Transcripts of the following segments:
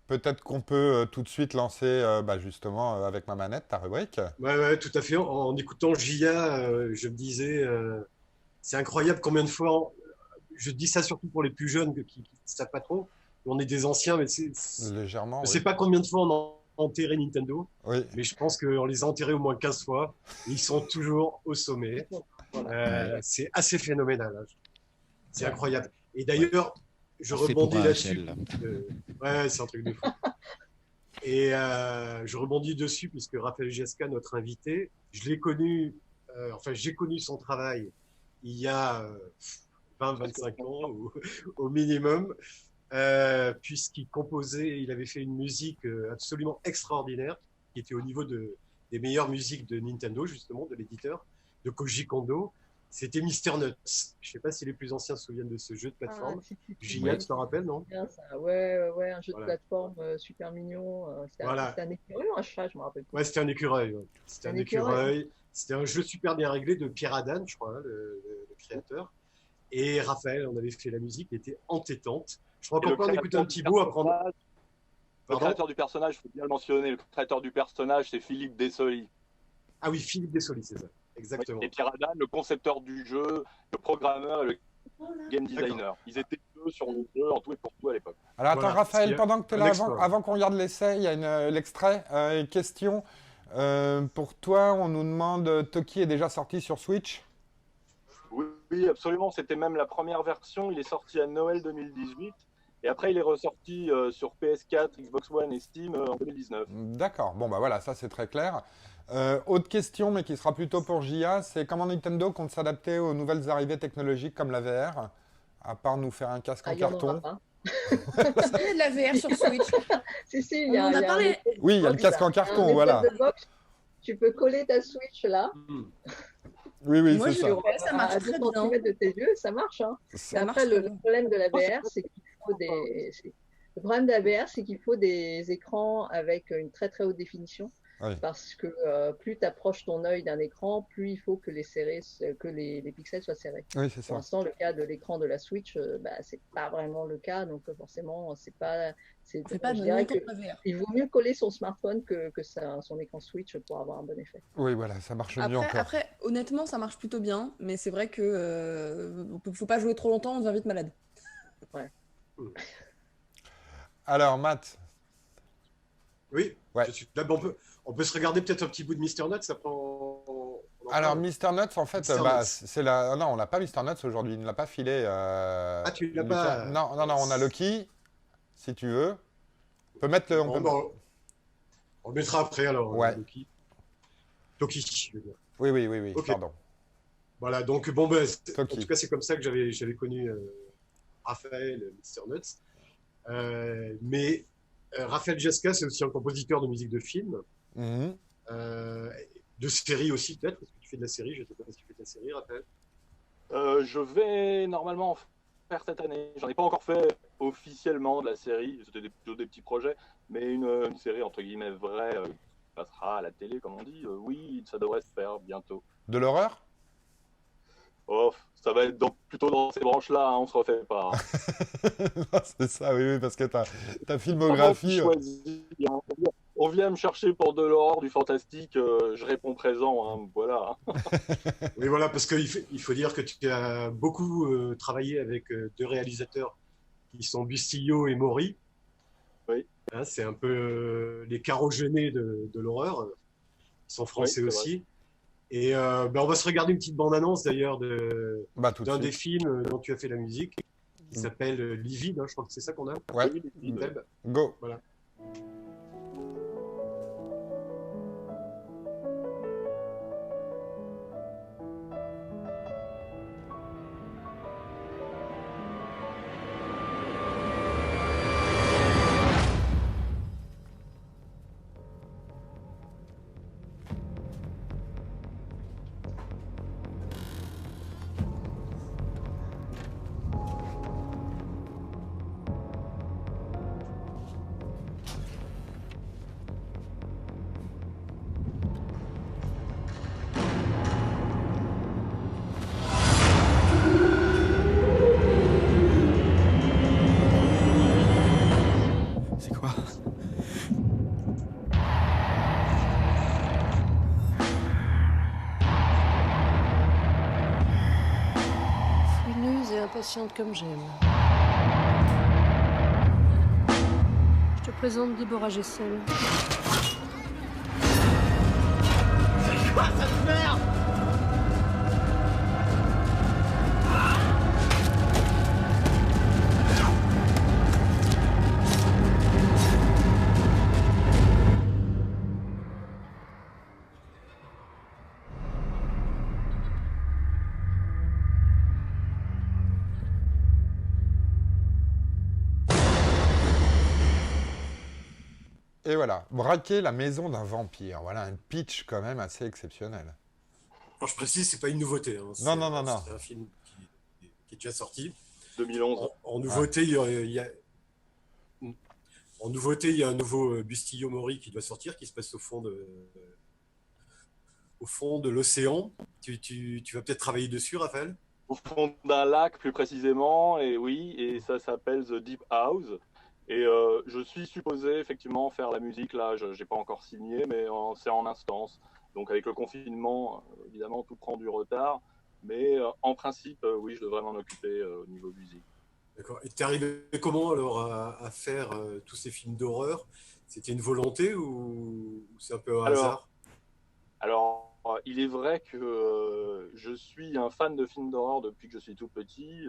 peut-être qu'on peut tout de suite lancer, justement, avec ma manette, ta rubrique. Ouais, tout à fait. En écoutant Gia, je me disais, c'est incroyable combien de fois, je dis ça surtout pour les plus jeunes qui ne savent pas trop, on est des anciens, mais Légèrement, je oui. sais pas combien de fois on a enterré Nintendo, Oui. mais je pense qu'on les a enterrés au moins 15 fois, et ils sont toujours au sommet. Voilà. Ouais, C'est assez phénoménal, hein. C'est Ouais. incroyable. Et ouais. d'ailleurs, je C'est pour rebondis là-dessus, AHL. puisque, ouais, c'est un truc de fou. Et je rebondis dessus puisque Raphaël Giesca, notre invité, je l'ai connu, enfin j'ai connu son travail il y a 20-25 ans au minimum, puisqu'il composait, il avait fait une musique absolument extraordinaire qui était au niveau des meilleures musiques de Nintendo justement, de l'éditeur, de Koji Kondo. C'était Mister Nuts. Je ne sais pas si les plus anciens se souviennent de ce jeu de Ah, plateforme. si, Gia, Oui. tu t'en rappelles, non? bien ça. Ouais, un jeu de Voilà. plateforme super mignon. Voilà. C'était un écureuil ou un chat, je me rappelle plus. Ouais, c'était un écureuil. Ouais. C'était C'était un un écureuil. écureuil. C'était un jeu super bien réglé de Pierre Adam, je crois, hein, le créateur. Et Raphaël, on avait fait la musique, qui était entêtante. Je crois Et qu'on le peut en écouter un créateur du petit bout, apprendre. personnage, le Pardon? créateur du personnage, il faut bien le mentionner, le créateur du personnage, c'est Philippe Dessoli. Ah oui, Philippe Dessoli, c'est ça. Oui. Exactement. Et Pierre Adam, le concepteur du jeu, le programmeur et le game designer. Ils étaient deux sur le jeu en tout et pour tout à l'époque. Alors attends, Voilà. Raphaël, pendant que tu es Un là, exploit. avant qu'on regarde l'essai, il y a l'extrait. Une question. Pour toi, on nous demande, Toki est déjà sorti sur Switch? Oui, oui, absolument. C'était même la première version. Il est sorti à Noël 2018. Et après, il est ressorti sur PS4, Xbox One et Steam en 2019. D'accord, bon bah voilà, ça c'est très clair. Autre question, mais qui sera plutôt pour Jia, c'est comment Nintendo compte s'adapter aux nouvelles arrivées technologiques comme la VR, à part nous faire un casque Ah, en il n'y en aura carton. pas. Est-ce qu'il y a de la VR sur Switch? Si, On en a il y a un parlé. espèce de Oui, il y a le box, casque là. en Il y a un carton, espèce voilà. de box. Tu peux coller ta Switch là, Hmm. Oui, oui, Moi, c'est je ça. l'ai fait, ça marche à 2 très bien. cm de tes yeux, ça marche, hein. Mais Ça marche après, très le bien. problème de la VR, c'est qu'il faut le problème de la VR, c'est qu'il faut des écrans avec une très très haute définition. Oui, Parce que plus tu approches ton œil d'un écran, plus il faut que les pixels soient serrés. oui, c'est Pour ça. l'instant, le cas de l'écran de la Switch, c'est pas vraiment le cas, donc forcément, c'est pas. On fait pas Je de dirais longtemps que de VR. il vaut mieux coller son smartphone que son écran Switch pour avoir un bon effet. Oui, voilà, ça marche mieux encore. Après, honnêtement, ça marche plutôt bien, mais c'est vrai que faut pas jouer trop longtemps, on devient vite malade. Ouais. Alors, Matt, Oui, ouais. je suis là. Bon, on peut se regarder peut-être un petit bout de Mister Nuts, après on en Alors, parle. Mister Nuts, en fait, Mister Nuts. c'est la... Non, on n'a pas Mister Nuts aujourd'hui, il ne l'a pas filé. Ah, tu l'as Lucas. pas. Non, non, non, on a Loki, si tu veux. On peut mettre le... Bon, bon, on le mettra après alors, Ouais. Loki. Toki, je veux dire. Oui, oui, oui, oui, Ok. pardon. Voilà, donc bon, ben, en Toki. tout cas, c'est comme ça que j'avais connu Raphaël, Mister Nuts. Mais Raphaël Giesca, c'est aussi un compositeur de musique de film, Mhm. de série aussi peut-être, parce que tu fais de la série, je ne sais pas si tu fais de la série, Raphaël. Je vais normalement en faire cette année. J'en ai pas encore fait officiellement de la série. C'était plutôt des petits projets, mais une série entre guillemets vraie qui passera à la télé, comme on dit. Oui, ça devrait se faire bientôt. De l'horreur? Oh, ça va être plutôt dans ces branches-là, hein, on se refait pas. Non, c'est ça, oui, oui, parce que ta Moi filmographie... qui choisis, hein. On vient me chercher pour de l'horreur, du fantastique, je réponds présent, hein, voilà. Oui, voilà, parce qu'il faut dire que tu as beaucoup travaillé avec deux réalisateurs qui sont Bustillo et Maury. Oui. Hein, c'est un peu les carogénés de l'horreur. Ils sont français Oui, c'est aussi. Et on va se regarder une petite bande-annonce d'ailleurs Bah, tout de d'un des suite. films dont tu as fait la musique, qui s'appelle Livide, hein, je crois que c'est ça qu'on a. Ouais, Oui, Livide. go. Voilà. patiente comme j'aime. Je te présente Déborah Gessel. C'est quoi cette merde? Et voilà, braquer la maison d'un vampire. Voilà un pitch quand même assez exceptionnel. Alors, je précise, c'est pas une nouveauté. Hein. Non, non, non, non. C'est un film qui est déjà sorti. 2011. En nouveauté, en nouveauté, il y a un nouveau Bustillo-Mori qui doit sortir, qui se passe au fond de l'océan. Tu vas peut-être travailler dessus, Raphaël? Au fond d'un lac, plus précisément, et oui, et ça s'appelle The Deep House. Et je suis supposé effectivement faire la musique, là, je n'ai pas encore signé, mais c'est en instance. Donc avec le confinement, évidemment, tout prend du retard. Mais en principe, oui, je devrais m'en occuper au niveau musique. D'accord. Et t'es arrivé comment alors à faire tous ces films d'horreur? C'était une volonté ou c'est un peu un hasard? Alors, il est vrai que je suis un fan de films d'horreur depuis que je suis tout petit.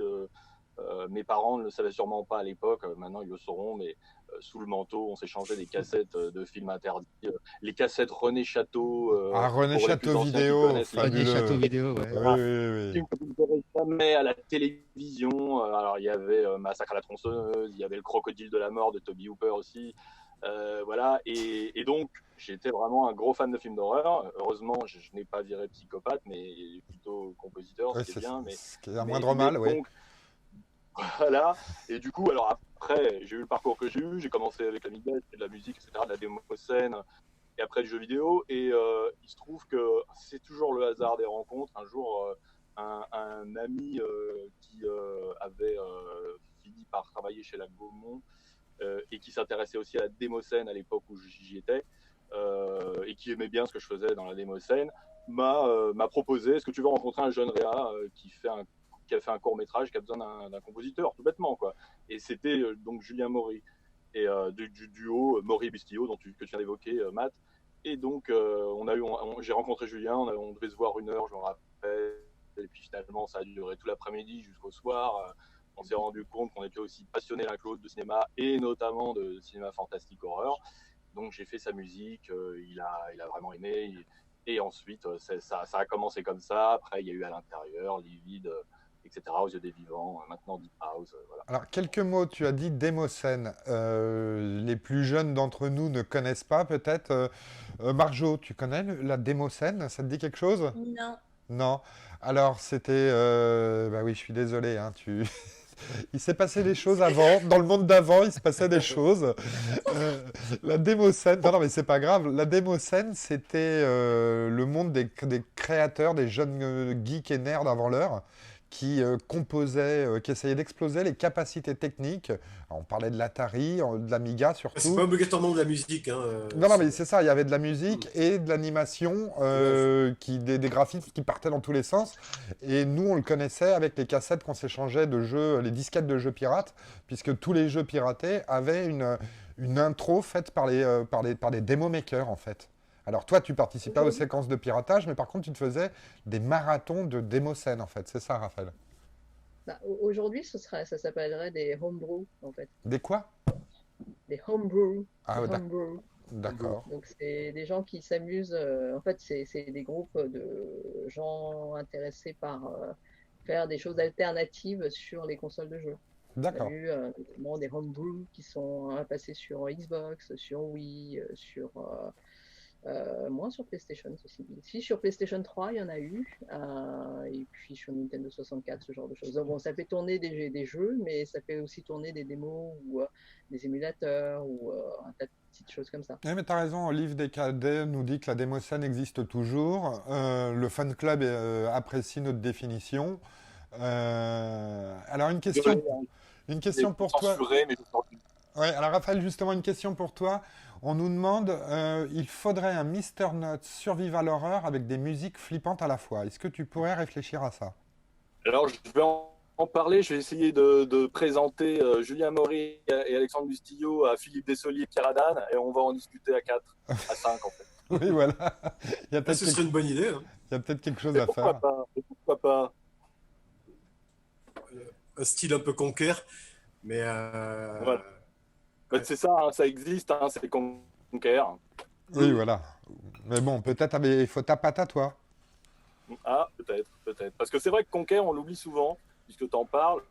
Mes parents ne le savaient sûrement pas à l'époque, maintenant ils le sauront, mais sous le manteau, on s'échangeait des cassettes de films interdits. Les cassettes René Château. René pour les Château plus anciens qui vidéo, connaissent les fabuleux. René Château vidéo, ouais. Oui, oui, films que vous ne verrez jamais à la télévision. Alors, il y avait Massacre à la tronçonneuse, il y avait Le Crocodile de la mort de Toby Hooper aussi. Voilà, et donc j'étais vraiment un gros fan de films d'horreur. Heureusement, je n'ai pas viré psychopathe, mais plutôt compositeur, oui. ce qui est bien. Mais, ce qui est un moindre mal, oui. donc, voilà, et du coup, alors après, j'ai eu le parcours que j'ai eu. J'ai commencé avec l'Amiga, de la musique, etc., de la démo scène, et après du jeu vidéo. Et il se trouve que c'est toujours le hasard des rencontres. Un jour, un ami qui avait fini par travailler chez la Gaumont et qui s'intéressait aussi à la démocène à l'époque où j'y étais et qui aimait bien ce que je faisais dans la démocène, m'a proposé: est-ce que tu veux rencontrer un jeune réa qui a fait un court-métrage, qui a besoin d'un compositeur, tout bêtement, quoi. Et c'était donc Julien Maury, et du duo Maury-Bustillo que tu viens d'évoquer, Matt. Et donc, j'ai rencontré Julien, on devait se voir 1 heure, je me rappelle, et puis finalement, ça a duré tout l'après-midi jusqu'au soir. On s'est rendu compte qu'on était aussi passionnés l'un que l'autre de cinéma, et notamment de cinéma fantastique horreur. Donc j'ai fait sa musique, il a vraiment aimé, et ensuite ça a commencé comme ça. Après il y a eu À l'intérieur, Livide, etc., Aux yeux des vivants, maintenant Deep House, voilà. Alors, quelques mots, tu as dit démocène. Les plus jeunes d'entre nous ne connaissent pas, peut-être. Marjo, tu connais la démocène? Ça te dit quelque chose? Non. Non. Alors, c'était... bah oui, je suis désolé, hein, il s'est passé des choses avant. Dans le monde d'avant, il se passait des choses. La démocène... Non, non, mais c'est pas grave. La démocène, c'était le monde des créateurs, des jeunes geeks et nerds avant l'heure, qui composaient, qui essayaient d'exploser les capacités techniques. Alors, on parlait de l'Atari, de l'Amiga surtout. C'est pas obligatoirement de la musique. Hein, non, mais c'est ça, il y avait de la musique et de l'animation, des graphismes qui partaient dans tous les sens. Et nous, on le connaissait avec les cassettes qu'on s'échangeait de jeux, les disquettes de jeux pirates, puisque tous les jeux piratés avaient une intro faite par des démo makers, en fait. Alors toi, tu participais aux séquences de piratage, mais par contre, tu te faisais des marathons de démocènes, en fait. C'est ça, Raphaël? Bah, aujourd'hui, ça s'appellerait des homebrew, en fait. Des quoi? Des homebrew. Ah, Des homebrew. d'accord. Donc, c'est des gens qui s'amusent. En fait, c'est des groupes de gens intéressés par faire des choses alternatives sur les consoles de jeu. On a D'accord. eu notamment des homebrew qui sont passés sur Xbox, sur Wii, sur... moins sur PlayStation, ceci dit. Si, sur PlayStation 3, il y en a eu, et puis sur Nintendo 64, ce genre de choses. Donc, bon, ça fait tourner des jeux, mais ça fait aussi tourner des démos ou des émulateurs ou un tas de petites choses comme ça. Oui, mais tu as raison, Olive Descadets nous dit que la démocène existe toujours. Le fan club apprécie notre définition. Alors, une question pour toi. Ouais, alors Raphaël, justement, une question pour toi. On nous demande, il faudrait un Mr. Nuts Survival Horror avec des musiques flippantes à la fois. Est-ce que tu pourrais réfléchir à ça? Alors, je vais en en parler, je vais essayer de présenter Julien Maury et Alexandre Bustillo à Philippe Dessolier et Pierre Haddad, et on va en discuter à 4, à 5 en fait. Oui, voilà. Il y a Ah, peut-être ce serait une bonne idée. Hein. il y a peut-être quelque chose Et à pourquoi faire. pas, et pourquoi pas. Un style un peu conquer, mais Voilà. Bah, c'est ça, hein, ça existe, hein, c'est Conquer. Oui, voilà. Mais bon, peut-être, il faut ta patte à toi. Ah, peut-être, peut-être. Parce que c'est vrai que Conquer, on l'oublie souvent, puisque tu en parles.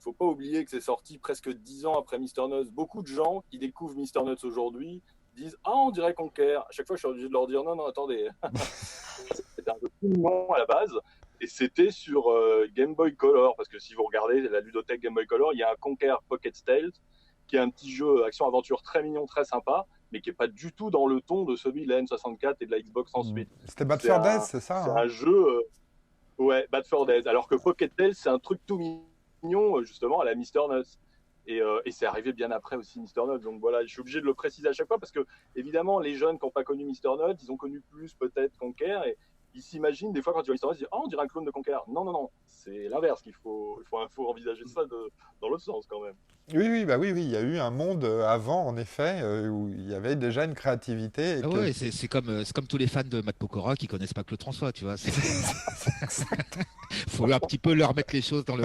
Faut pas oublier que c'est sorti presque 10 ans après Mister Nuts. Beaucoup de gens qui découvrent Mister Nuts aujourd'hui disent « Ah, on dirait Conquer ». À chaque fois, je suis obligé de leur dire « Non, non, attendez. » C'était un jeu tout mignon à la base. Et c'était sur Game Boy Color. Parce que si vous regardez la ludothèque Game Boy Color, il y a un Conquer Pocket Stealth, qui est un petit jeu action-aventure très mignon, très sympa, mais qui n'est pas du tout dans le ton de celui de la N64 et de la Xbox ensuite. C'était Bad C'est for un- Days, c'est ça, C'est hein un jeu, ouais, Bad for Days. Alors que Pocket Tales, c'est un truc tout mignon, justement, à la Mister Nuts. Et c'est arrivé bien après aussi Mister Nuts. Donc voilà, je suis obligé de le préciser à chaque fois parce que, évidemment, les jeunes qui n'ont pas connu Mister Nuts, ils ont connu plus peut-être Conquer. Et ils s'imaginent, des fois, quand ils voient Mister Nuts, ils disent « Oh, on dirait un clone de Conquer ». Non, non, non. C'est l'inverse qu'il faut envisager ça dans l'autre sens quand même. Oui, oui, bah oui, oui, il y a eu un monde avant, en effet, où il y avait déjà une créativité. Et Ah que- ouais, c'est comme tous les fans de Matt Pokora qui connaissent pas Claude François, tu vois. Faut un petit peu leur mettre les choses dans le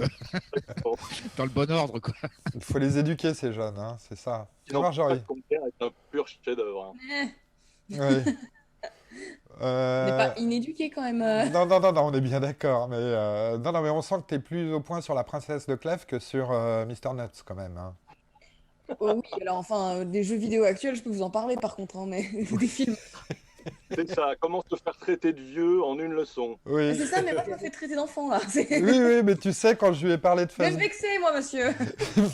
bon ordre, quoi. Il faut les éduquer, ces jeunes, hein, c'est ça. Ça Sinon, marche, Jory. Conquer est un pur chef-d'œuvre. Hein. Eh, Oui. on n'est pas inéduqué quand même. Non, non, non, non, on est bien d'accord. Mais, non, non, mais on sent que tu es plus au point sur la princesse de Clef que sur Mister Nuts, quand même, hein. Oh oui, alors enfin, des jeux vidéo actuels, je peux vous en parler par contre, hein, mais des films. C'est ça, comment se faire traiter de vieux en une leçon. Oui. C'est ça, mais moi je me fais traiter d'enfant là. Oui, oui, mais tu sais, quand je lui ai parlé de Je vais me Facebook, vexer, moi, monsieur.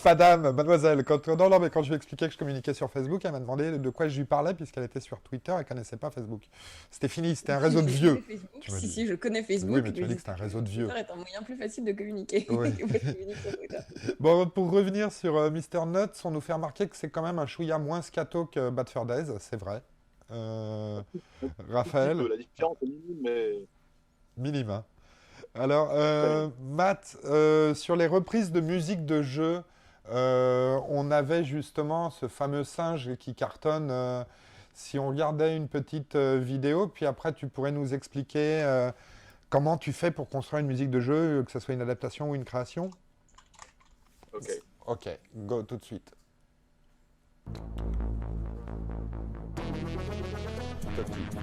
madame, mademoiselle, non, non, mais quand je lui ai expliqué que je communiquais sur Facebook, elle m'a demandé de quoi je lui parlais, puisqu'elle était sur Twitter et connaissait pas Facebook. C'était fini, c'était un réseau de Je vieux. connais Facebook. Tu m'as Si, dit. si, je connais Facebook. Oui, mais tu m'as dit que c'était un réseau de vieux. Twitter est un moyen plus facile de communiquer. Oui. que de communiquer sur Twitter. Bon, pour revenir sur Mister Nuts, on nous fait remarquer que c'est quand même un chouïa moins scato que Bad Fur Days, c'est vrai. Raphaël, La différence est minime, mais minime, hein. Alors, Matt, sur les reprises de musique de jeu, on avait justement ce fameux singe qui cartonne. Si on regardait une petite vidéo, puis après tu pourrais nous expliquer comment tu fais pour construire une musique de jeu, que ce soit une adaptation ou une création? ok. Ok, go tout de suite. Tout de suite.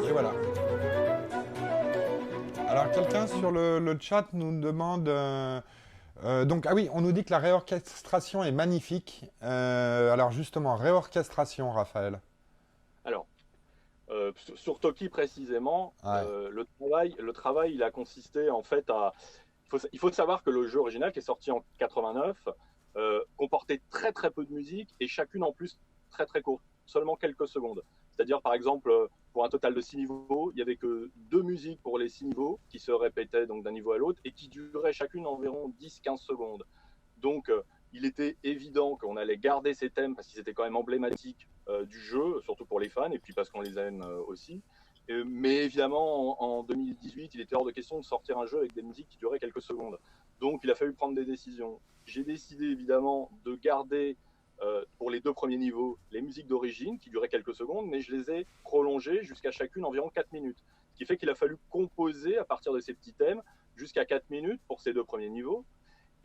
Et voilà. Alors, quelqu'un sur le chat nous demande. Donc, ah oui, on nous dit que la réorchestration est magnifique. Alors, justement, réorchestration, Raphaël. Alors, sur Toki précisément, Ouais. le travail, il a consisté en fait à. Il faut savoir que le jeu original, qui est sorti en 89, comportait très très peu de musique et chacune en plus très très courte, seulement quelques secondes. C'est-à-dire, par exemple, pour un total de 6 niveaux, il n'y avait que 2 musiques pour les 6 niveaux qui se répétaient donc d'un niveau à l'autre et qui duraient chacune environ 10-15 secondes. Donc, il était évident qu'on allait garder ces thèmes parce qu'ils étaient quand même emblématiques du jeu, surtout pour les fans, et puis parce qu'on les aime aussi. Mais évidemment, en 2018, il était hors de question de sortir un jeu avec des musiques qui duraient quelques secondes. Donc, il a fallu prendre des décisions. J'ai décidé évidemment de garder pour les 2 premiers niveaux les musiques d'origine qui duraient quelques secondes, mais je les ai prolongées jusqu'à chacune environ 4 minutes. Ce qui fait qu'il a fallu composer à partir de ces petits thèmes jusqu'à 4 minutes pour ces 2 premiers niveaux.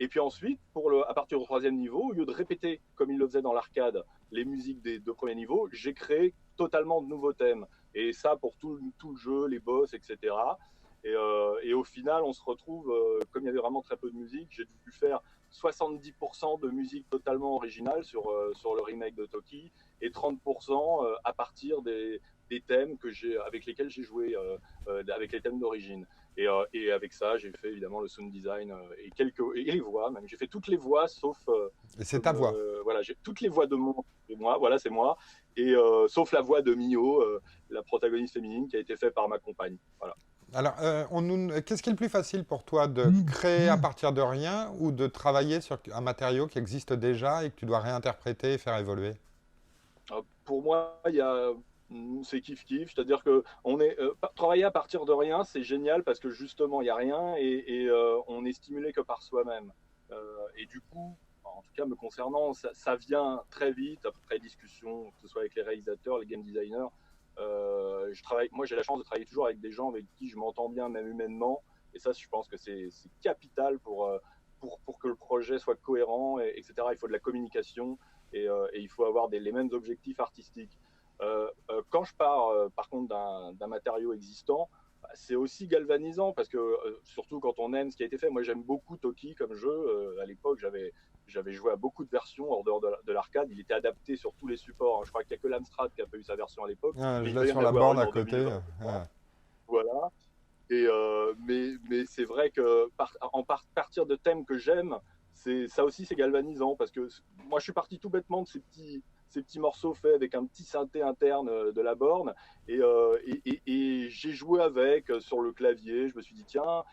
Et puis ensuite, à partir du 3e niveau, au lieu de répéter, comme il le faisait dans l'arcade, les musiques des 2 premiers niveaux, j'ai créé totalement de nouveaux thèmes. Et ça pour tout le jeu, les boss, etc. Et au final, on se retrouve, comme il y avait vraiment très peu de musique, j'ai dû faire 70% de musique totalement originale sur le remake de Toki et 30% à partir des thèmes avec lesquels j'ai joué, avec les thèmes d'origine. Et avec ça, j'ai fait évidemment le sound design et les voix même. J'ai fait toutes les voix sauf. Et c'est ta voix. Voilà, j'ai toutes les voix de moi. Voilà, c'est moi. Et sauf la voix de Mio, la protagoniste féminine, qui a été faite par ma compagne. Voilà. Alors, qu'est-ce qui est le plus facile pour toi, de créer à partir de rien ou de travailler sur un matériau qui existe déjà et que tu dois réinterpréter et faire évoluer? Pour moi, c'est kiff-kiff, c'est-à-dire que travailler à partir de rien, c'est génial parce que justement, il n'y a rien et on est stimulé que par soi-même. Et du coup, en tout cas me concernant, ça vient très vite après discussion, que ce soit avec les réalisateurs, les game designers. Moi, j'ai la chance de travailler toujours avec des gens avec qui je m'entends bien, même humainement. Et ça, je pense que c'est capital pour que le projet soit cohérent, etc. Il faut de la communication et il faut avoir les mêmes objectifs artistiques. Quand je pars, par contre, d'un matériau existant, c'est aussi galvanisant parce que, surtout quand on aime ce qui a été fait. Moi, j'aime beaucoup Toki comme jeu. À l'époque, j'avais joué à beaucoup de versions hors dehors de l'arcade. Il était adapté sur tous les supports. Je crois qu'il n'y a que l'Amstrad qui n'a pas eu sa version à l'époque. Je l'ai sur la borne à côté. Voilà. Mais c'est vrai que partir de thèmes que j'aime, ça aussi c'est galvanisant parce que moi je suis parti tout bêtement de ces petits morceaux faits avec un petit synthé interne de la borne et j'ai joué avec sur le clavier. Je me suis dit tiens,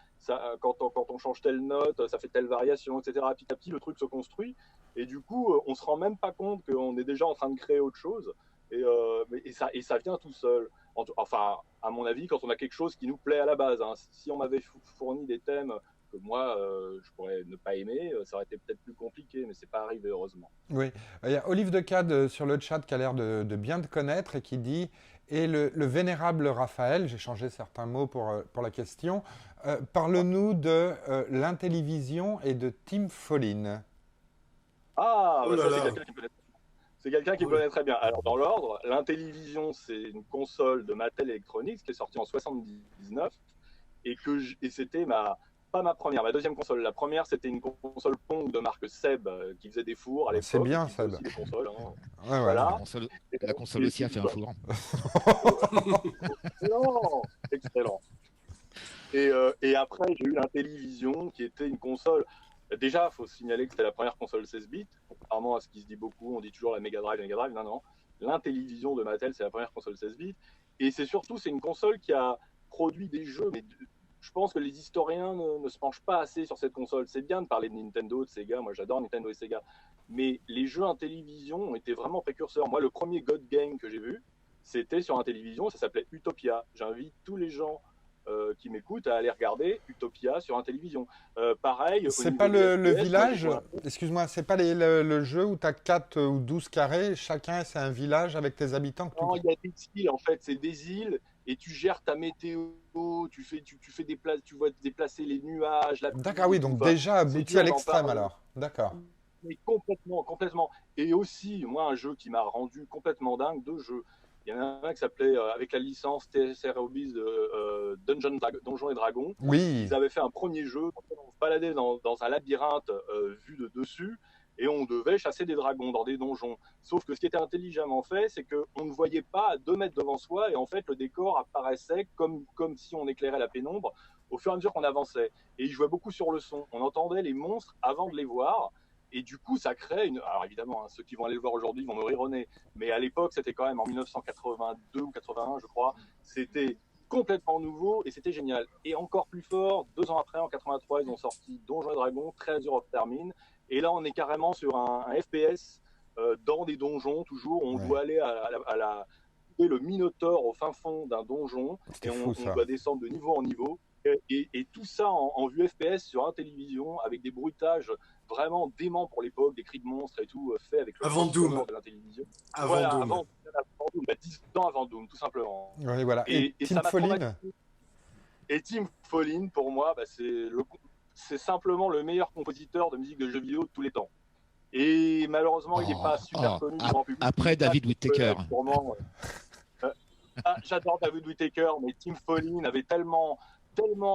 quand on change telle note, ça fait telle variation, etc. Petit à petit le truc se construit et du coup on se rend même pas compte qu'on est déjà en train de créer autre chose et ça vient tout seul. Enfin, à mon avis, quand on a quelque chose qui nous plaît à la base, hein. Si on m'avait fourni des thèmes que moi, je pourrais ne pas aimer, ça aurait été peut-être plus compliqué, mais c'est pas arrivé, heureusement. Oui. Il y a Olive de Cade sur le chat qui a l'air de bien te connaître et qui dit « Et le vénérable Raphaël », j'ai changé certains mots pour la question, parle-nous de l'Intellivision et de Tim Follin. Ah, Oh là ça, là. c'est quelqu'un qui me connaît. C'est quelqu'un qui me connaît très bien. Alors, dans l'ordre, l'Intellivision, c'est une console de Mattel Electronics qui est sortie en 79 et c'était pas ma première, ma deuxième console. La première, c'était une console Pong de marque Seb qui faisait des fours à l'époque. C'est bien, qui faisait Seb. aussi des consoles, hein. Ouais, Voilà. La console aussi a fait un four. Excellent, excellent. Et après, j'ai eu l'Intellivision qui était une console. Déjà, il faut signaler que c'était la première console 16 bits. Contrairement à ce qui se dit beaucoup, on dit toujours la Mega Drive. Non, non. L'Intellivision de Mattel, c'est la première console 16 bits. Et c'est une console qui a produit des jeux. Mais je pense que les historiens ne se penchent pas assez sur cette console. C'est bien de parler de Nintendo, de Sega. Moi, j'adore Nintendo et Sega. Mais les jeux Intellivision ont été vraiment précurseurs. Moi, le premier God Game que j'ai vu, c'était sur Intellivision. Ça s'appelait Utopia. J'invite tous les gens qui m'écoutent à aller regarder Utopia sur Intellivision. Pareil. C'est pas le village, excuse-moi, c'est pas le jeu où tu as 4 ou 12 carrés, chacun c'est un village avec tes habitants. Non, il y a des îles en fait, c'est des îles et tu gères ta météo, tu fais tu vois déplacer les nuages. D'accord, oui, donc déjà abouti à l'extrême alors. D'accord. Mais complètement. Et aussi, moi, un jeu qui m'a rendu complètement dingue, 2 jeux. Il y en a un qui s'appelait, avec la licence TSR Hobbies de Donjons et Dragons. Oui. Ils avaient fait un premier jeu, on se baladait dans un labyrinthe vu de dessus, et on devait chasser des dragons dans des donjons. Sauf que ce qui était intelligemment fait, c'est qu'on ne voyait pas à 2 mètres devant soi, et en fait, le décor apparaissait comme si on éclairait la pénombre au fur et à mesure qu'on avançait. Et ils jouaient beaucoup sur le son. On entendait les monstres avant de les voir. Et du coup, ça crée une. Alors évidemment, hein, ceux qui vont aller le voir aujourd'hui vont me rire au nez. Mais à l'époque, c'était quand même en 1982 ou 81, je crois. C'était complètement nouveau et c'était génial. Et encore plus fort, 2 ans après, en 83, ils ont sorti Donjons et Dragons, Treasure of Termine. Et là, on est carrément sur un FPS dans des donjons, toujours. On doit aller trouver le Minotaure au fin fond d'un donjon. Et on doit descendre de niveau en niveau. Et tout ça en vue FPS sur un télévision, avec des bruitages vraiment déments pour l'époque, des cris de monstres et tout, fait avec le avant Doom de la télévision. Avant Doom. Avant Doom, 10 ans avant Doom, tout simplement. Oui, voilà. Et Team Fallen. Et Tim Follin, pour moi, c'est simplement le meilleur compositeur de musique de jeux vidéo de tous les temps. Et malheureusement, il n'est pas super connu du grand public. Après David Whittaker. J'adore David Whittaker, mais Tim Follin avait tellement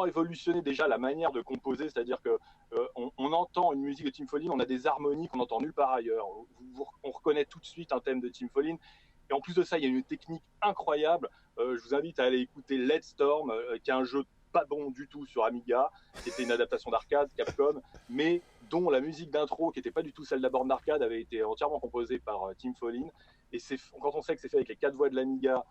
évolutionné déjà la manière de composer, c'est-à-dire que on entend une musique de Tim Follin, on a des harmonies qu'on n'entend nulle part ailleurs. On reconnaît tout de suite un thème de Tim Follin. Et en plus de ça, il y a une technique incroyable. Je vous invite à aller écouter Let's Storm, qui est un jeu pas bon du tout sur Amiga, qui était une adaptation d'arcade, Capcom, mais dont la musique d'intro, qui n'était pas du tout celle de la borne d'arcade, avait été entièrement composée par Tim Follin. Et quand on sait que c'est fait avec les 4 voix de l'Amiga,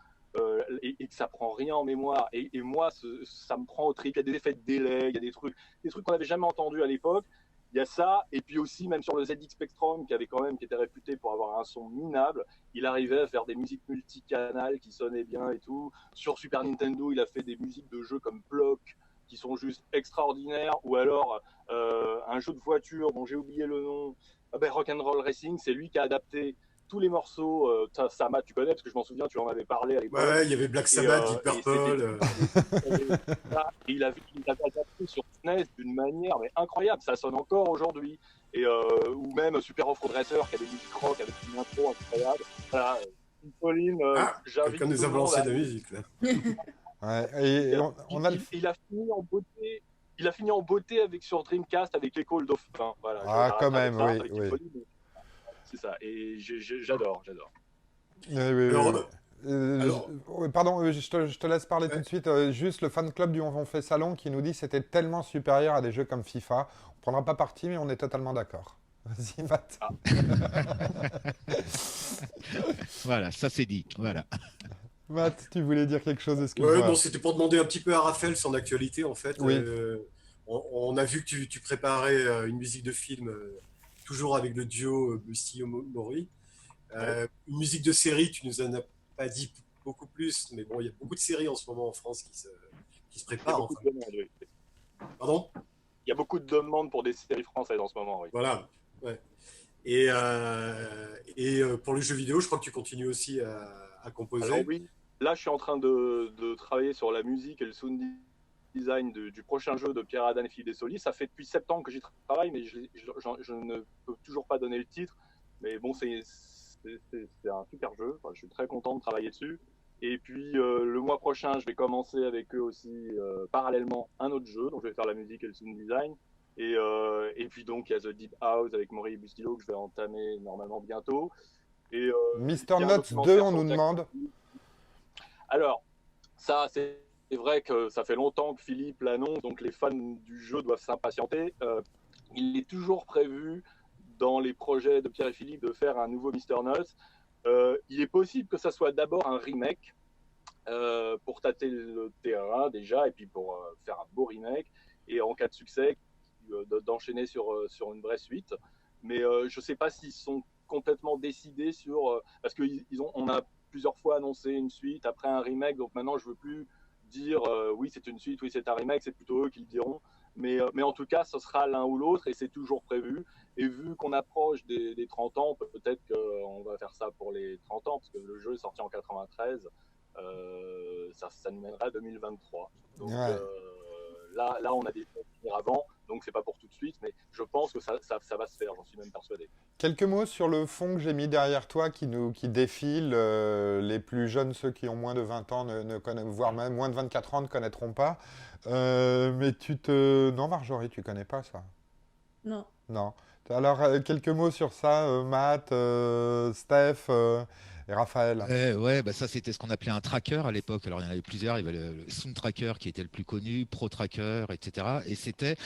et que ça prend rien en mémoire, et moi, ça me prend au trip. Il y a des effets de délai, il y a des trucs qu'on n'avait jamais entendus à l'époque. Il y a ça, et puis aussi, même sur le ZX Spectrum, qui était réputé pour avoir un son minable, il arrivait à faire des musiques multicanales qui sonnaient bien et tout. Sur Super Nintendo, il a fait des musiques de jeux comme Block, qui sont juste extraordinaires, ou alors un jeu de voiture dont j'ai oublié le nom, Rock'n'Roll Racing, c'est lui qui a adapté tous les morceaux. Sama, tu connais, parce que je m'en souviens, tu en avais parlé à l'époque. Ouais, il y avait Black Sabbath, Deep Purple. Il avait adapté sur SNES d'une manière incroyable, ça sonne encore aujourd'hui. Ou même Super Off-Road Racer qui a des musiques rock avec une intro incroyable. Voilà, Pauline, quelqu'un nous a balancé de la musique là. Il a fini en beauté sur Dreamcast avec les Call of. Enfin, voilà, quand même, oui. C'est ça, et j'adore. Pardon, je te laisse parler tout de suite. Juste le fan club du On fait Salon qui nous dit que c'était tellement supérieur à des jeux comme FIFA. On ne prendra pas parti, mais on est totalement d'accord. Vas-y, Matt. Voilà, ça c'est dit. Voilà. Matt, tu voulais dire quelque chose, excuse-moi. Non, c'était pour demander un petit peu à Raphaël son actualité, en fait. Oui. On a vu que tu préparais une musique de film, toujours avec le duo Bussy-Mori. Une musique de série, tu nous en as pas dit beaucoup plus, mais bon, il y a beaucoup de séries en ce moment en France qui se préparent. Pardon ? Il y a beaucoup de demandes pour des séries françaises en ce moment, oui. Voilà. Ouais. Et pour le jeu vidéo, je crois que tu continues aussi à composer. Alors oui, là je suis en train de travailler sur la musique et le sound design du prochain jeu de Pierre Adam et Philippe Dessoli. Ça fait depuis septembre que j'y travaille, mais je ne peux toujours pas donner le titre. Mais bon, c'est un super jeu. Enfin, je suis très content de travailler dessus. Et puis le mois prochain, je vais commencer avec eux aussi parallèlement un autre jeu, donc je vais faire la musique et le sound design. Et puis donc il y a The Deep House avec Maury Bustillo que je vais entamer normalement bientôt. Et Mr. Nuts 2, on nous demande. Alors, ça c'est vrai que ça fait longtemps que Philippe l'annonce, donc les fans du jeu doivent s'impatienter. Il est toujours prévu dans les projets de Pierre et Philippe de faire un nouveau Mr. Nuts. Il est possible que ça soit d'abord un remake pour tâter le terrain déjà, et puis pour faire un beau remake, et en cas de succès, d'enchaîner sur une vraie suite. Mais je ne sais pas s'ils sont complètement décidés sur... parce qu'on a plusieurs fois annoncé une suite après un remake, donc maintenant je ne veux plus dire oui c'est une suite, oui c'est un remake, c'est plutôt eux qui le diront. Mais en tout cas, ce sera l'un ou l'autre et c'est toujours prévu. Et vu qu'on approche des 30 ans, peut-être qu'on va faire ça pour les 30 ans, parce que le jeu est sorti en 93, ça nous mènera à 2023. Donc là, on a des choses avant, donc c'est pas pour tout de suite, mais je pense que ça va se faire, j'en suis même persuadé. Quelques mots sur le fond que j'ai mis derrière toi qui défile. Les plus jeunes, ceux qui ont moins de 20 ans, voire même moins de 24 ans, ne connaîtront pas. Mais Non, Marjorie, tu connais pas ça? Non. Non. Alors, quelques mots sur ça, Matt, Steph et Raphaël. Ouais, ça c'était ce qu'on appelait un tracker à l'époque. Alors il y en avait plusieurs. Il y avait le Sound Tracker qui était le plus connu, Pro Tracker, etc. Et c'était...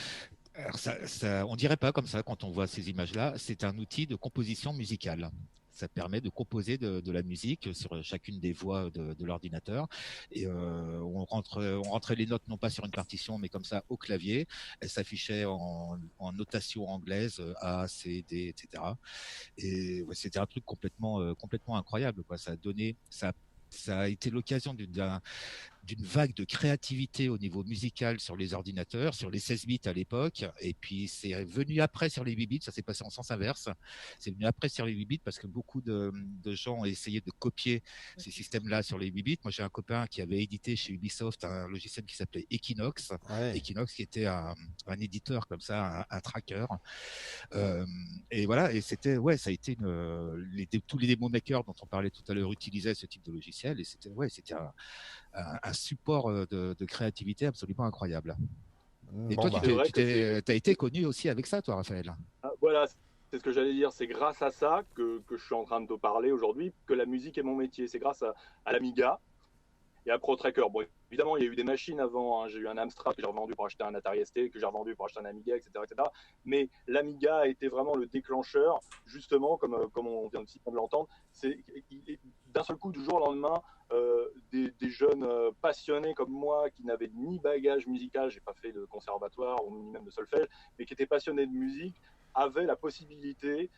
Alors on dirait pas comme ça quand on voit ces images-là. C'est un outil de composition musicale. Ça permet de composer de la musique sur chacune des voix de l'ordinateur. Et on rentrait les notes non pas sur une partition, mais comme ça au clavier. Elles s'affichaient en notation anglaise, A, C, D, etc. Et ouais, c'était un truc complètement incroyable, quoi. Ça a été l'occasion d'une vague de créativité au niveau musical sur les ordinateurs, sur les 16 bits à l'époque, et puis c'est venu après sur les 8 bits, ça s'est passé en sens inverse. C'est venu après sur les 8 bits parce que beaucoup de gens ont essayé de copier ces systèmes-là sur les 8 bits. Moi, j'ai un copain qui avait édité chez Ubisoft un logiciel qui s'appelait Equinox. Ouais. Equinox qui était un éditeur comme ça, un tracker. Et voilà, et c'était, ouais, ça a été tous les demo makers dont on parlait tout à l'heure utilisaient ce type de logiciel, et c'était un support de créativité absolument incroyable. Et Bon, toi, bah. C'est vrai que tu as été connu aussi avec ça, toi, Raphaël. Voilà, c'est ce que j'allais dire. C'est grâce à ça que je suis en train de te parler aujourd'hui, que la musique est mon métier. C'est grâce à l'Amiga et à ProTracker. Bon, évidemment, il y a eu des machines avant, hein. J'ai eu un Amstrad que j'ai revendu pour acheter un Atari ST, que j'ai revendu pour acheter un Amiga, etc., etc. Mais l'Amiga a été vraiment le déclencheur, justement, comme on vient de l'entendre. D'un seul coup, du jour au lendemain, des jeunes passionnés comme moi, qui n'avaient ni bagage musical, j'ai pas fait de conservatoire ou ni même de solfège, mais qui étaient passionnés de musique, avaient la possibilité,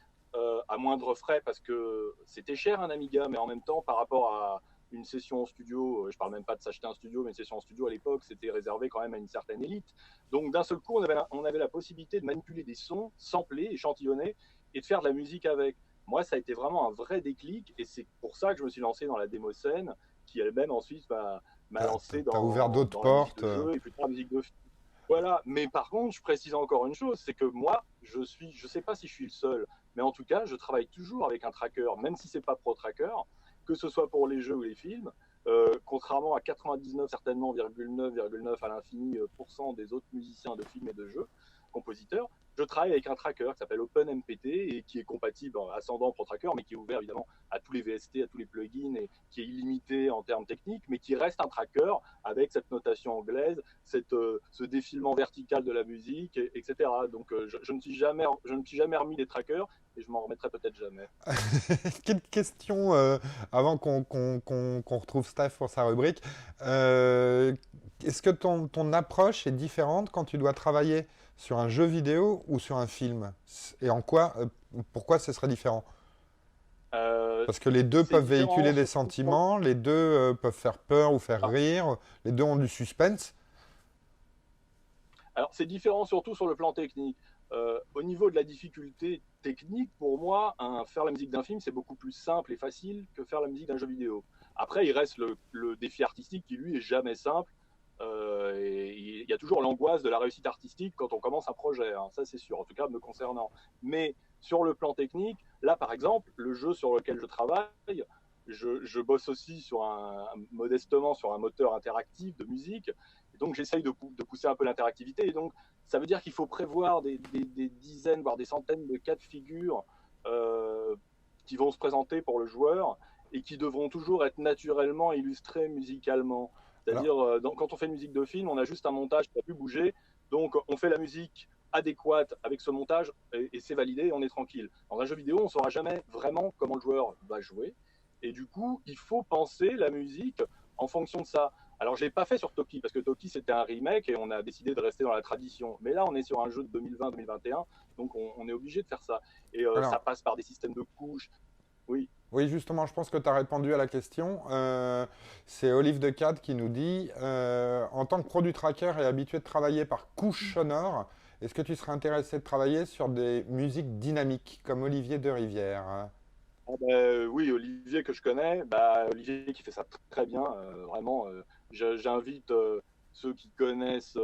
à moindre frais, parce que c'était cher un Amiga, mais en même temps, par rapport à une session en studio, je parle même pas de s'acheter un studio, mais une session en studio à l'époque, c'était réservé quand même à une certaine élite. Donc d'un seul coup, on avait la possibilité de manipuler des sons, sampler, échantillonner, et de faire de la musique avec. Moi, ça a été vraiment un vrai déclic, et c'est pour ça que je me suis lancé dans la démoscène, qui elle-même ensuite m'a lancé T'as ouvert d'autres dans la musique portes. de jeu, et plus tard la musique de film. Voilà, mais par contre, je précise encore une chose, c'est que moi, je sais pas si je suis le seul, mais en tout cas, je travaille toujours avec un tracker, même si c'est pas ProTracker, que ce soit pour les jeux ou les films, contrairement à 99 certainement, 9,9 à l'infini % des autres musiciens de films et de jeux, compositeurs, je travaille avec un tracker qui s'appelle OpenMPT et qui est compatible ascendant ProTracker, mais qui est ouvert évidemment à tous les VST, à tous les plugins, et qui est illimité en termes techniques, mais qui reste un tracker avec cette notation anglaise, ce défilement vertical de la musique, etc. Donc je ne me suis jamais remis des trackers, et je m'en remettrai peut-être jamais. Quelle question avant qu'on retrouve Steph pour sa rubrique. Est-ce que ton approche est différente quand tu dois travailler sur un jeu vidéo ou sur un film? Et en quoi, pourquoi ce serait différent? Parce que les deux C'est peuvent différent, véhiculer des surtout sentiments, les deux peuvent faire peur ou faire rire, les deux ont du suspense. Alors, c'est différent surtout sur le plan technique. Au niveau de la difficulté technique, pour moi, faire la musique d'un film, c'est beaucoup plus simple et facile que faire la musique d'un jeu vidéo. Après, il reste le défi artistique qui, lui, est jamais simple. Et il y a toujours l'angoisse de la réussite artistique quand on commence un projet, hein, ça c'est sûr, en tout cas me concernant. Mais sur le plan technique, là par exemple, le jeu sur lequel je travaille, je bosse aussi modestement sur un moteur interactif de musique, et donc j'essaye de pousser un peu l'interactivité, et donc ça veut dire qu'il faut prévoir des dizaines, voire des centaines de cas de figure qui vont se présenter pour le joueur, et qui devront toujours être naturellement illustrés musicalement. C'est-à-dire, quand on fait une musique de film, on a juste un montage qui n'a plus bougé, donc on fait la musique adéquate avec ce montage, et c'est validé, et on est tranquille. Dans un jeu vidéo, on ne saura jamais vraiment comment le joueur va jouer, et du coup, il faut penser la musique en fonction de ça. Alors, je ne l'ai pas fait sur Toki, parce que Toki, c'était un remake, et on a décidé de rester dans la tradition. Mais là, on est sur un jeu de 2020-2021, donc on est obligé de faire ça. Et ça passe par des systèmes de couches. Oui. Oui, justement, je pense que tu as répondu à la question. C'est Olive Decade qui nous dit en tant que produit tracker et habitué de travailler par couche sonore, est-ce que tu serais intéressé de travailler sur des musiques dynamiques comme Olivier de Rivière? Oui, Olivier que je connais, Olivier qui fait ça très bien, vraiment. J'invite ceux qui connaissent,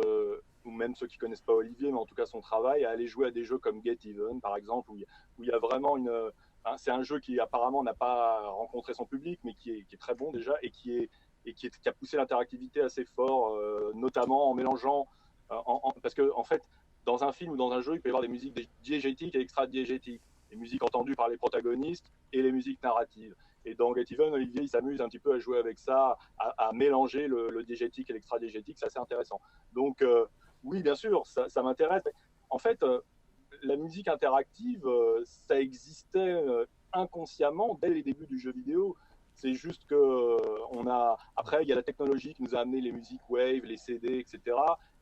ou même ceux qui connaissent pas Olivier, mais en tout cas son travail, à aller jouer à des jeux comme Get Even, par exemple, où il y a vraiment c'est un jeu qui apparemment n'a pas rencontré son public, mais qui est très bon déjà, et qui a poussé l'interactivité assez fort, notamment en mélangeant, parce que en fait, dans un film ou dans un jeu, il peut y avoir des musiques diégétiques et extra-diégétiques, les musiques entendues par les protagonistes et les musiques narratives. Et dans Get Even, Olivier, il s'amuse un petit peu à jouer avec ça, à mélanger le diégétique et l'extra-diégétique, c'est assez intéressant. Donc oui, bien sûr, ça m'intéresse. En fait, la musique interactive, ça existait inconsciemment dès les débuts du jeu vidéo. C'est juste que après, il y a la technologie qui nous a amené les musiques wave, les CD, etc.,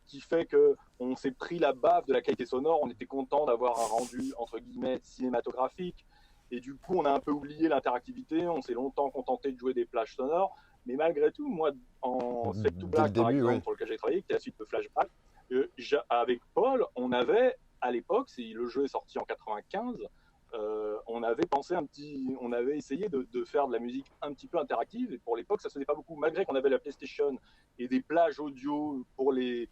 qui fait qu'on s'est pris la baffe de la qualité sonore. On était content d'avoir un rendu, entre guillemets, cinématographique. Et du coup, on a un peu oublié l'interactivité. On s'est longtemps contenté de jouer des plages sonores. Mais malgré tout, moi, en Fade to Black, par exemple, pour lequel j'ai travaillé, qui est la suite de Flashback, avec Paul, on avait, à l'époque, le jeu est sorti en 95, on avait essayé de faire de la musique un petit peu interactive, et pour l'époque ça se faisait pas beaucoup, malgré qu'on avait la PlayStation et des plages audio pour les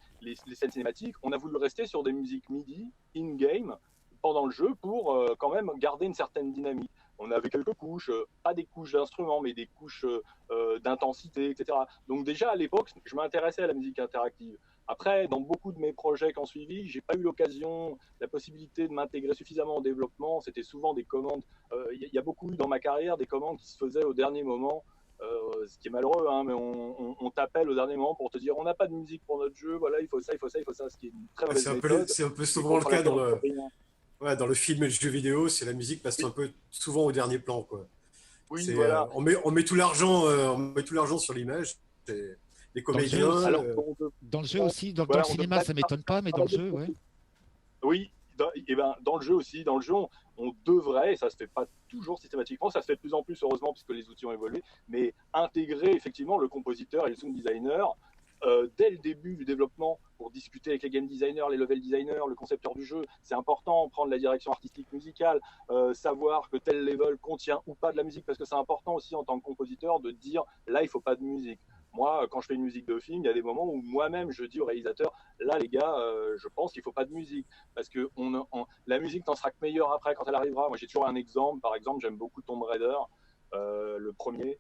scènes cinématiques. On a voulu rester sur des musiques MIDI in-game pendant le jeu pour quand même garder une certaine dynamique. On avait quelques couches, pas des couches d'instruments, mais des couches d'intensité, etc. Donc déjà à l'époque, je m'intéressais à la musique interactive. Après, dans beaucoup de mes projets qui ont suivi, j'ai pas eu l'occasion, la possibilité de m'intégrer suffisamment au développement. C'était souvent des commandes. Y a beaucoup eu dans ma carrière des commandes qui se faisaient au dernier moment, ce qui est malheureux, hein, mais on t'appelle au dernier moment pour te dire on n'a pas de musique pour notre jeu, voilà, il faut ça, il faut ça, il faut ça, ce qui est une très mauvaise méthode. C'est un peu souvent le cas dans le film et le jeu vidéo, c'est la musique passe un peu souvent au dernier plan, quoi. Oui, voilà. On met tout l'argent sur l'image. Les comédiens. Dans le jeu aussi, dans le cinéma, ça m'étonne pas, mais dans le jeu, ouais. Oui, dans le jeu aussi, on devrait, et ça se fait pas toujours systématiquement, ça se fait de plus en plus heureusement puisque les outils ont évolué, mais intégrer effectivement le compositeur et le sound designer dès le début du développement pour discuter avec les game designers, les level designers, le concepteur du jeu. C'est important, prendre la direction artistique musicale, savoir que tel level contient ou pas de la musique, parce que c'est important aussi en tant que compositeur de dire là il faut pas de musique. Moi, quand je fais une musique de film, il y a des moments où moi-même je dis au réalisateur là les gars, je pense qu'il faut pas de musique, parce que la musique n'en sera que meilleure après quand elle arrivera. Moi j'ai toujours un exemple, par exemple j'aime beaucoup Tomb Raider, le premier,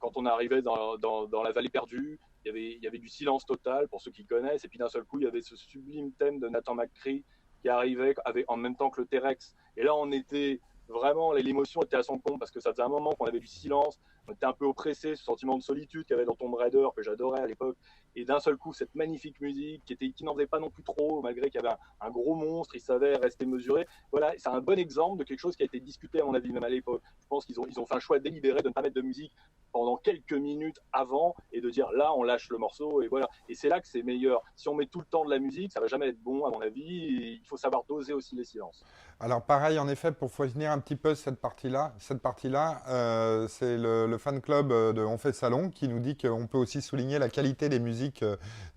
quand on arrivait dans la vallée perdue, il y avait du silence total pour ceux qui connaissent, et puis d'un seul coup il y avait ce sublime thème de Nathan McCree qui arrivait en même temps que le T-Rex, et là on était vraiment, l'émotion était à son compte parce que ça faisait un moment qu'on avait du silence, on était un peu oppressé, ce sentiment de solitude qu'il y avait dans Tomb Raider que j'adorais à l'époque, et d'un seul coup cette magnifique musique qui n'en faisait pas non plus trop, malgré qu'il y avait un gros monstre, il savait rester mesuré. Voilà, c'est un bon exemple de quelque chose qui a été discuté à mon avis même à l'époque. Je pense qu'ils ont fait un choix délibéré de ne pas mettre de musique pendant quelques minutes avant et de dire là on lâche le morceau, et voilà, et c'est là que c'est meilleur. Si on met tout le temps de la musique, ça va jamais être bon à mon avis, et il faut savoir doser aussi les silences. Alors pareil, en effet, pour finir un petit peu cette partie-là, c'est le fan club de On fait Salon qui nous dit qu'on peut aussi souligner la qualité des musiques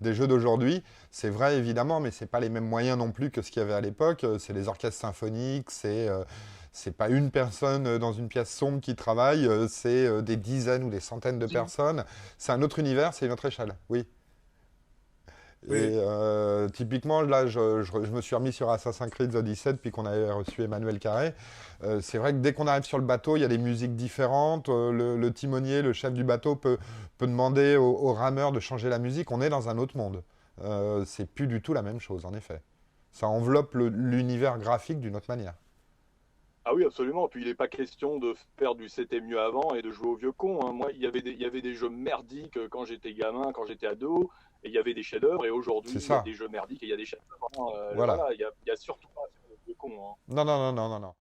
des jeux d'aujourd'hui. C'est vrai évidemment, mais c'est pas les mêmes moyens non plus que ce qu'il y avait à l'époque. C'est les orchestres symphoniques, c'est pas une personne dans une pièce sombre qui travaille, c'est des dizaines ou des centaines de personnes. C'est un autre univers, c'est une autre échelle, oui. Oui. Et typiquement, là, je me suis remis sur Assassin's Creed Odyssey depuis qu'on avait reçu Emmanuel Carré. C'est vrai que dès qu'on arrive sur le bateau, il y a des musiques différentes. Le timonier, le chef du bateau peut demander au rameur de changer la musique. On est dans un autre monde. C'est plus du tout la même chose, en effet. Ça enveloppe l'univers graphique d'une autre manière. Ah oui, absolument. Puis il n'est pas question de faire du c'était mieux avant et de jouer au vieux con, hein. Moi, il y avait des jeux merdiques quand j'étais gamin, quand j'étais ado, et il y avait des chefs-d'œuvre. Et aujourd'hui, il y a des jeux merdiques et il y a des chefs-d'œuvre, hein. Voilà. Il y a surtout pas de vieux con, hein. Non.